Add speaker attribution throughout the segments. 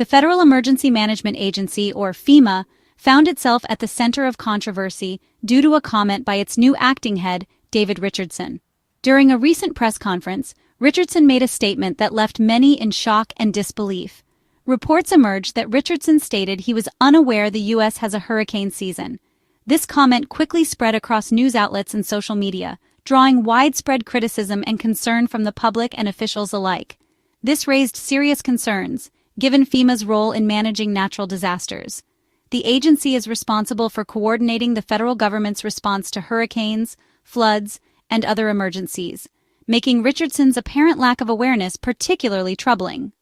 Speaker 1: The Federal Emergency Management Agency, or FEMA, found itself at the center of controversy due to a comment by its new acting head, David Richardson. During a recent press conference, Richardson made a statement that left many in shock and disbelief. Reports emerged that Richardson stated he was unaware the U.S. has a hurricane season. This comment quickly spread across news outlets and social media, drawing widespread criticism and concern from the public and officials alike. This raised serious concerns, given FEMA's role in managing natural disasters. The agency is responsible for coordinating the federal government's response to hurricanes, floods, and other emergencies, making Richardson's apparent lack of awareness particularly troubling.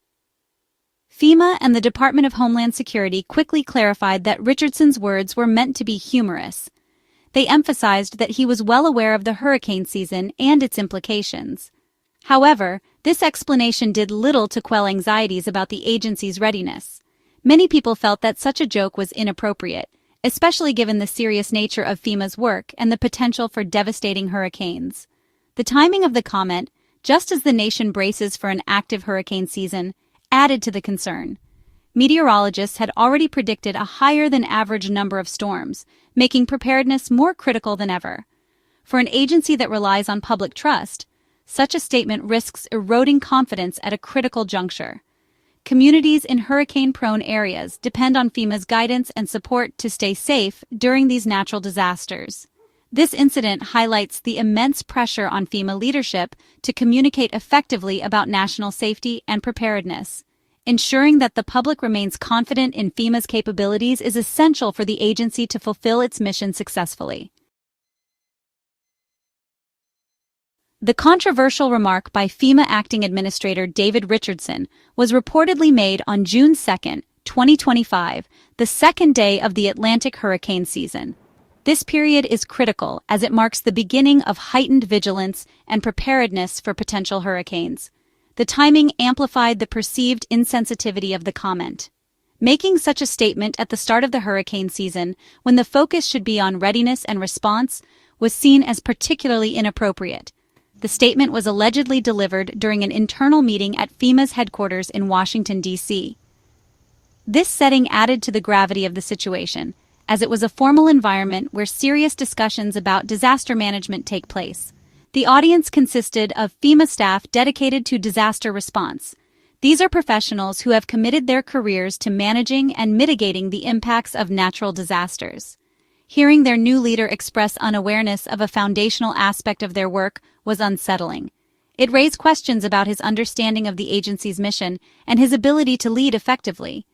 Speaker 1: FEMA and the Department of Homeland Security quickly clarified that Richardson's words were meant to be humorous. They emphasized that he was well aware of the hurricane season and its implications. However, this explanation did little to quell anxieties about the agency's readiness. Many people felt that such a joke was inappropriate, especially given the serious nature of FEMA's work and the potential for devastating hurricanes. The timing of the comment, just as the nation braces for an active hurricane season, added to the concern. Meteorologists had already predicted a higher-than-average number of storms, making preparedness more critical than ever. For an agency that relies on public trust, such a statement risks eroding confidence at a critical juncture. Communities in hurricane-prone areas depend on FEMA's guidance and support to stay safe during these natural disasters. This incident highlights the immense pressure on FEMA leadership to communicate effectively about national safety and preparedness. Ensuring that the public remains confident in FEMA's capabilities is essential for the agency to fulfill its mission successfully. The controversial remark by FEMA Acting Administrator David Richardson was reportedly made on June 2, 2025, the second day of the Atlantic hurricane season. This period is critical as it marks the beginning of heightened vigilance and preparedness for potential hurricanes. The timing amplified the perceived insensitivity of the comment. Making such a statement at the start of the hurricane season, when the focus should be on readiness and response, was seen as particularly inappropriate. The statement was allegedly delivered during an internal meeting at FEMA's headquarters in Washington, D.C. This setting added to the gravity of the situation, as it was a formal environment where serious discussions about disaster management take place. The audience consisted of FEMA staff dedicated to disaster response. These are professionals who have committed their careers to managing and mitigating the impacts of natural disasters. Hearing their new leader express unawareness of a foundational aspect of their work was unsettling. It raised questions about his understanding of the agency's mission and his ability to lead effectively.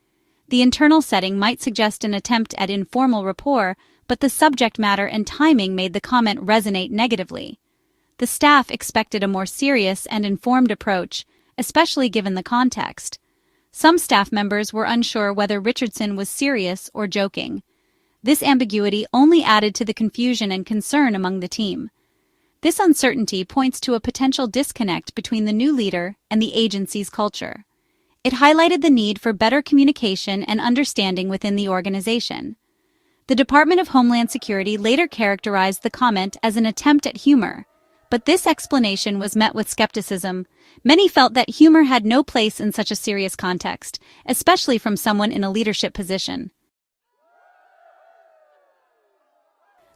Speaker 1: The internal setting might suggest an attempt at informal rapport, but the subject matter and timing made the comment resonate negatively. The staff expected a more serious and informed approach, especially given the context. Some staff members were unsure whether Richardson was serious or joking. This ambiguity only added to the confusion and concern among the team. This uncertainty points to a potential disconnect between the new leader and the agency's culture. It highlighted the need for better communication and understanding within the organization. The Department of Homeland Security later characterized the comment as an attempt at humor, but this explanation was met with skepticism. Many felt that humor had no place in such a serious context, especially from someone in a leadership position.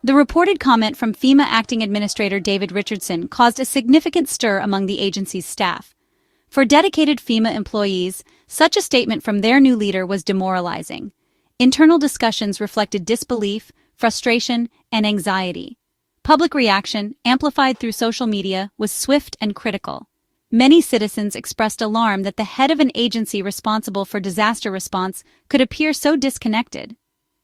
Speaker 1: The reported comment from FEMA Acting Administrator David Richardson caused a significant stir among the agency's staff. For dedicated FEMA employees, such a statement from their new leader was demoralizing. Internal discussions reflected disbelief, frustration, and anxiety. Public reaction, amplified through social media, was swift and critical. Many citizens expressed alarm that the head of an agency responsible for disaster response could appear so disconnected.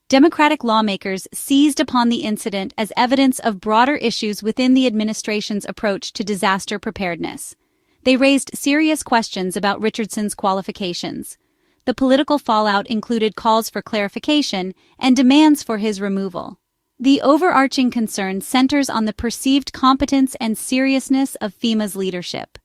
Speaker 1: Democratic lawmakers seized upon the incident as evidence of broader issues within the administration's approach to disaster preparedness. They raised serious questions about Richardson's qualifications. The political fallout included calls for clarification and demands for his removal. The overarching concern centers on the perceived competence and seriousness of FEMA's leadership.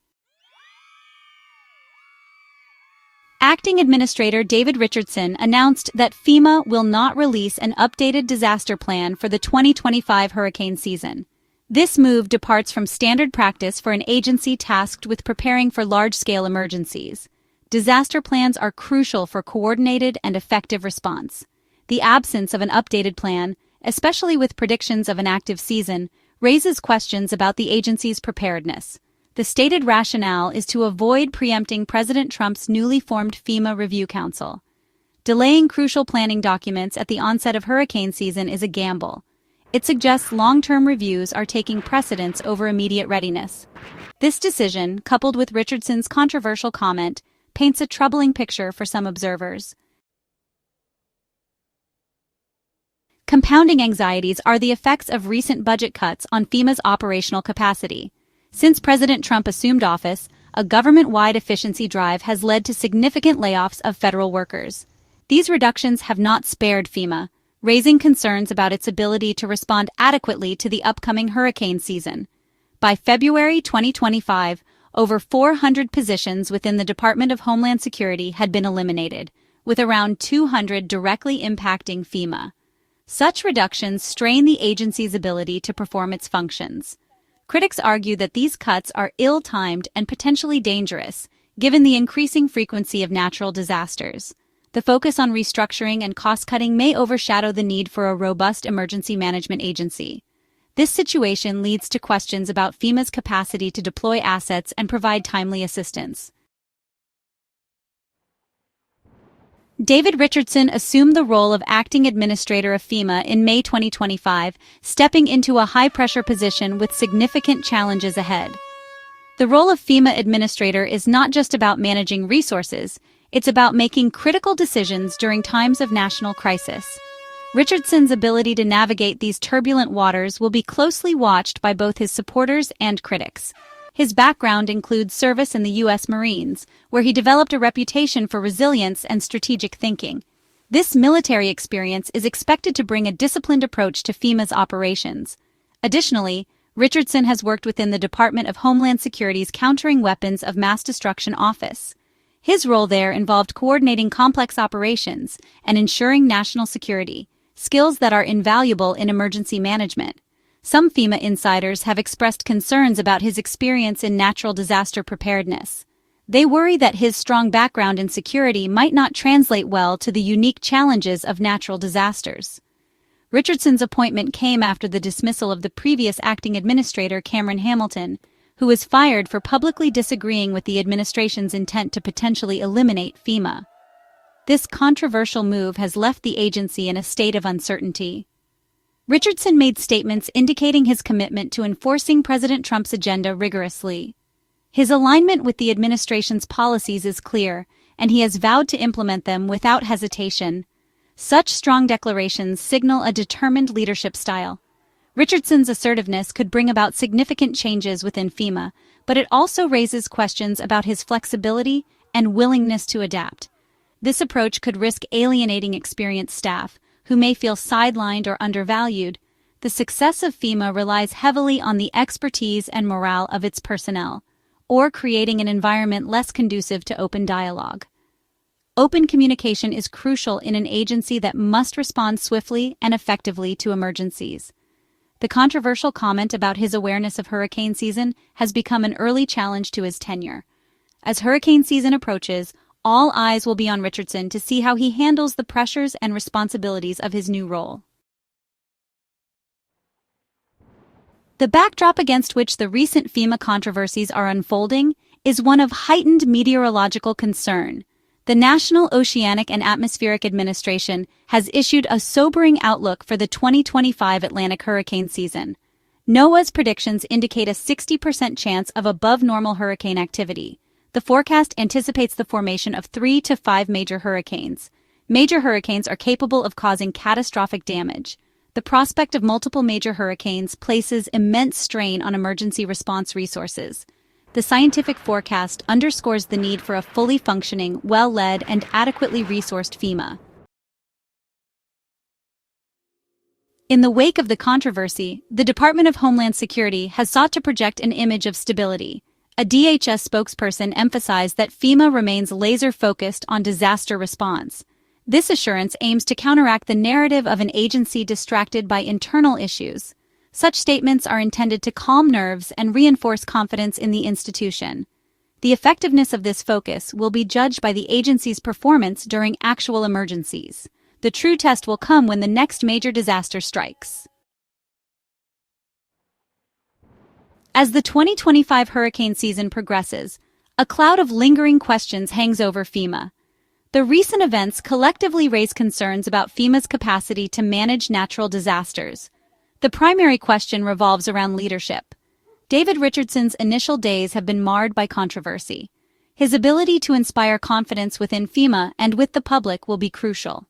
Speaker 1: Acting Administrator David Richardson announced that FEMA will not release an updated disaster plan for the 2025 hurricane season. This move departs from standard practice for an agency tasked with preparing for large-scale emergencies. Disaster plans are crucial for coordinated and effective response. The absence of an updated plan, especially with predictions of an active season, raises questions about the agency's preparedness. The stated rationale is to avoid preempting President Trump's newly formed FEMA Review Council. Delaying crucial planning documents at the onset of hurricane season is a gamble. It suggests long-term reviews are taking precedence over immediate readiness. This decision, coupled with Richardson's controversial comment, paints a troubling picture for some observers. Compounding anxieties are the effects of recent budget cuts on FEMA's operational capacity. Since President Trump assumed office, a government-wide efficiency drive has led to significant layoffs of federal workers. These reductions have not spared FEMA, raising concerns about its ability to respond adequately to the upcoming hurricane season. By February 2025, over 400 positions within the Department of Homeland Security had been eliminated, with around 200 directly impacting FEMA. Such reductions strain the agency's ability to perform its functions. Critics argue that these cuts are ill-timed and potentially dangerous, given the increasing frequency of natural disasters. The focus on restructuring and cost-cutting may overshadow the need for a robust emergency management agency. This situation leads to questions about FEMA's capacity to deploy assets and provide timely assistance. David Richardson assumed the role of acting administrator of FEMA in May 2025, stepping into a high-pressure position with significant challenges ahead. The role of FEMA administrator is not just about managing resources, it's about making critical decisions during times of national crisis. Richardson's ability to navigate these turbulent waters will be closely watched by both his supporters and critics. His background includes service in the U.S. Marines, where he developed a reputation for resilience and strategic thinking. This military experience is expected to bring a disciplined approach to FEMA's operations. Additionally, Richardson has worked within the Department of Homeland Security's Countering Weapons of Mass Destruction Office. His role there involved coordinating complex operations and ensuring national security, skills that are invaluable in emergency management. Some FEMA insiders have expressed concerns about his experience in natural disaster preparedness. They worry that his strong background in security might not translate well to the unique challenges of natural disasters. Richardson's appointment came after the dismissal of the previous acting administrator, Cameron Hamilton, who was fired for publicly disagreeing with the administration's intent to potentially eliminate FEMA. This controversial move has left the agency in a state of uncertainty. Richardson made statements indicating his commitment to enforcing President Trump's agenda rigorously. His alignment with the administration's policies is clear, and he has vowed to implement them without hesitation. Such strong declarations signal a determined leadership style. Richardson's assertiveness could bring about significant changes within FEMA, but it also raises questions about his flexibility and willingness to adapt. This approach could risk alienating experienced staff, who may feel sidelined or undervalued. The success of FEMA relies heavily on the expertise and morale of its personnel, or creating an environment less conducive to open dialogue. Open communication is crucial in an agency that must respond swiftly and effectively to emergencies. The controversial comment about his awareness of hurricane season has become an early challenge to his tenure. As hurricane season approaches, all eyes will be on Richardson to see how he handles the pressures and responsibilities of his new role. The backdrop against which the recent FEMA controversies are unfolding is one of heightened meteorological concern. The National Oceanic and Atmospheric Administration has issued a sobering outlook for the 2025 Atlantic hurricane season. NOAA's predictions indicate a 60% chance of above-normal hurricane activity. The forecast anticipates the formation of 3 to 5 major hurricanes. Major hurricanes are capable of causing catastrophic damage. The prospect of multiple major hurricanes places immense strain on emergency response resources. The scientific forecast underscores the need for a fully functioning, well-led, and adequately resourced FEMA. In the wake of the controversy, the Department of Homeland Security has sought to project an image of stability. A DHS spokesperson emphasized that FEMA remains laser-focused on disaster response. This assurance aims to counteract the narrative of an agency distracted by internal issues. Such statements are intended to calm nerves and reinforce confidence in the institution. The effectiveness of this focus will be judged by the agency's performance during actual emergencies. The true test will come when the next major disaster strikes. As the 2025 hurricane season progresses, a cloud of lingering questions hangs over FEMA. The recent events collectively raise concerns about FEMA's capacity to manage natural disasters. The primary question revolves around leadership. David Richardson's initial days have been marred by controversy. His ability to inspire confidence within FEMA and with the public will be crucial.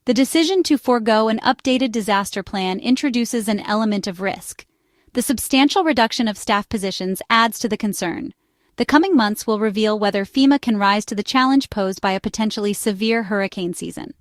Speaker 1: The decision to forego an updated disaster plan introduces an element of risk. The substantial reduction of staff positions adds to the concern. The coming months will reveal whether FEMA can rise to the challenge posed by a potentially severe hurricane season.